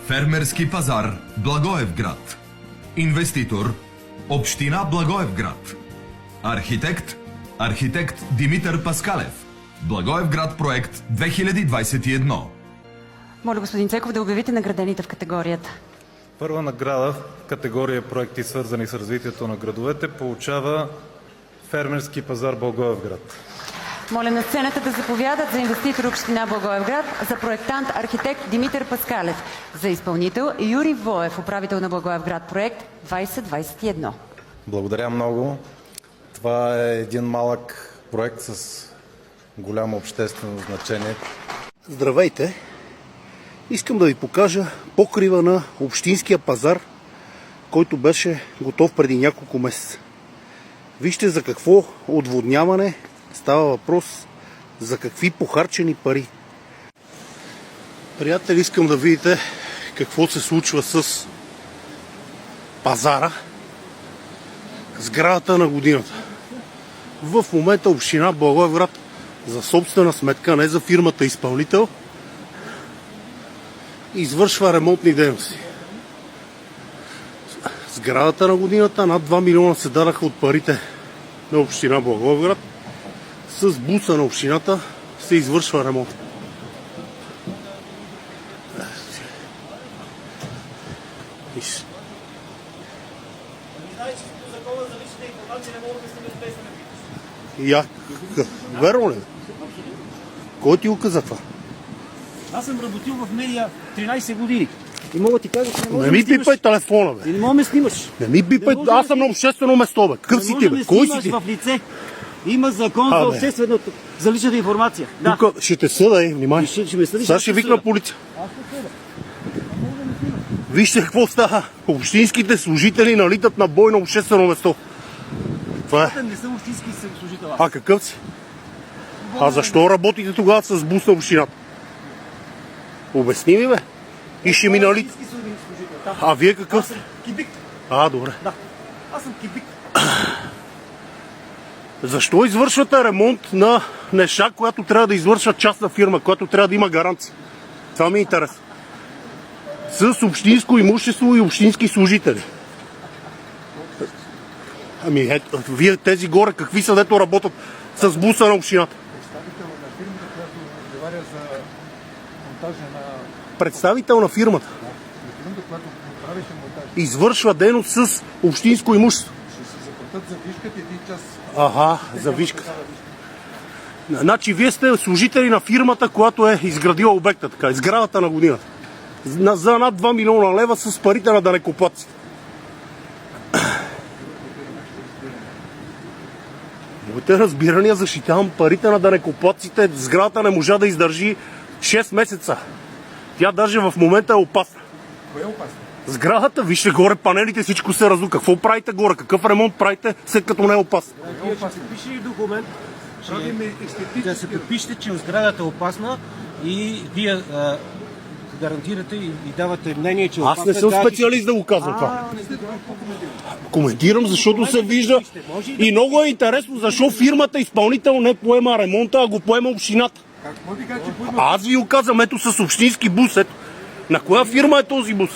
Фермерски пазар Благоевград. Инвеститор Община Благоевград. Архитект Димитър Паскалев. Благоевград проект 2021. Моля господин Цеков да обявите наградените в категорията. Първа награда в категория проекти, свързани с развитието на градовете, получава Фермерски пазар Благоевград. Моля на сцената да заповядат за инвеститор Община Благоевград, за проектант архитект Димитър Паскалев, за изпълнител Юрий Воев, управител на Благоевград проект 2021. Благодаря много. Това е един малък проект с голямо обществено значение. Здравейте! Искам да ви покажа покрива на общинския пазар, който беше готов преди няколко месеца. Вижте за какво отводняване става въпрос, за какви похарчени пари. Приятели, искам да видите какво се случва с пазара, сградата на годината. В момента община Благоевград за собствена сметка, не за фирмата изпълнител, извършва ремонтни дейности. Сградата на годината над 2 милиона се дадаха от парите на община Благоевград. С буса на общината се извършва ремонт. Верно ли? Кой ти го каза това? Аз съм работил в медиа 13 години. И мога ти кажа, че не може Не ми пипай телефона, бе. И не мога ме снимаш. Не ми пипай, аз съм на обществено место, бе. Какъв си ти, бе? Кой си ти? В лице. Има закон за общественото, за личната информация. Да. Тук ще те съда, внимай. Ще ме съдиш. Сега ще викна полиция. Вижте какво става. Общинските служители налитат на бой на обществено место. Това е. Не съм общински служител. А какъв си? А защо работите тогава с бус на общината? Обясни ми, бе. И ще ми налит. А вие какъв? Аз съм кибик. А, добре. Да. Аз съм кибик. Защо извършвате ремонт на неща, която трябва да извършва частна фирма, която трябва да има гаранция? Това ми е интересно. С общинско имущество и общински служители. Ами ето, вие тези горе какви са, дето работят с буса на общината? Представител на фирмата, която отговаря за монтажа на... Представител на фирмата. На фирмата, която правеше монтаж. Извършва дейност с общинско имущество. Ще се заплатят за вишката един час. Ага, за вишка. Значи вие сте служители на фирмата, която е изградила обекта, така, изградата на годината. За над 2 милиона лева с парите на данъкоплатците. Моите разбирания, защитавам парите на данъкоплатците. Сградата не можа да издържи 6 месеца. Тя даже в момента е опасна. Кое е опасно? Сградата, вижте горе панелите, всичко се разлу. Какво правите горе? Какъв ремонт правите, след като не е опасно? Вие ще подпишете ли документ, Правиме да се подпишете, че сградата е опасна и вие гарантирате и давате мнение, че е опасна. Аз не съм специалист да го казвам това. Коментирам, защото се вижда и много е интересно защо фирмата изпълнител не поема ремонта, а го поема общината. Какво ви кажа, че поема? Аз ви го казвам, ето с общински бус. Ето. На коя фирма е този бус?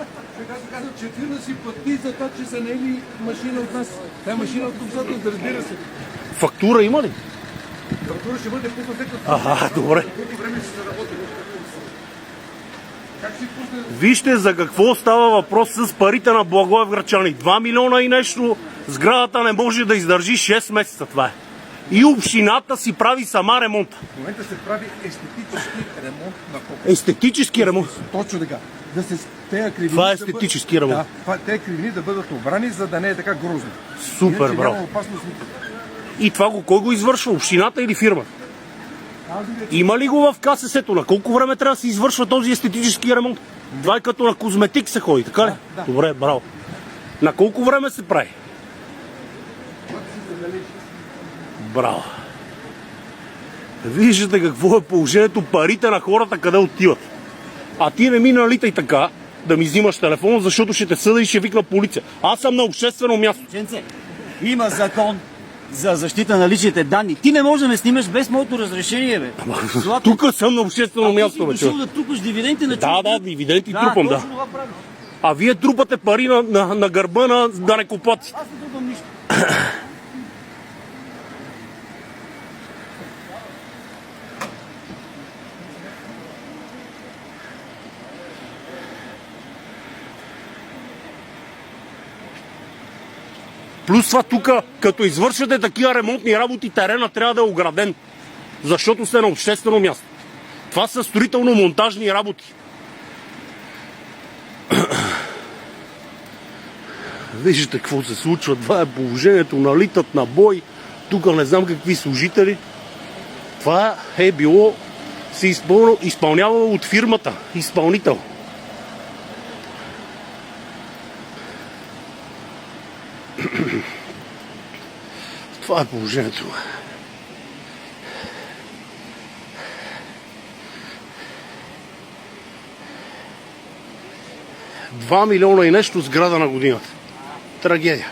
Аз казвам, че фирма си плати за това, че са наели машина от нас. Тая машина от обзорът, да разбира се. Фактура има ли? Фактура ще бъде пусна след като... Ага, добре. Колко време ще се работи? Как си пусне... Вижте за какво става въпрос с парите на благоевградчани. 2 милиона и нещо. Сградата не може да издържи 6 месеца. Това е. И общината си прави сама ремонт. В момента се прави естетически ремонт на покрива. Естетически ремонт. Точно така. Да се тея кривини... Това е да естетически ремонт. Да, тези кривини да бъдат обрани, за да не е така грозно. Супер, Иначе браво. няма опасност никъде. И това кой го извършва? Общината или фирмата? Има ли го в КСС-то? На колко време трябва да се извършва този естетически ремонт? Това е като на козметик се ходи, така ли? Да. Добре, браво. На колко време се прави? Браво. Виждате какво е положението, парите на хората къде отиват. А ти не ми налитай така, да ми взимаш телефона, защото ще те съда и ще викна полиция. Аз съм на обществено място. Женце, има закон за защита на личните данни. Ти не можеш да ме снимаш без моето разрешение, бе. Злато. Тук съм на обществено място, бе. Ти си дошъл да трупаш дивиденти на човек. Да, дивиденти трупам, да. Точно това правиш. А вие трупате пари на гърба на данъкоплатците. Аз не трупам нищо. Плюс това тук, като извършвате такива ремонтни работи, терена трябва да е ограден, защото сте на обществено място. Това са строително-монтажни работи. Виждате какво се случва. Това е положението. Налитат на бой. Тук не знам какви служители. Това е било изпълнявало от фирмата. Изпълнител. Това е положението. 2 милиона и нещо сграда на годината. Трагедия.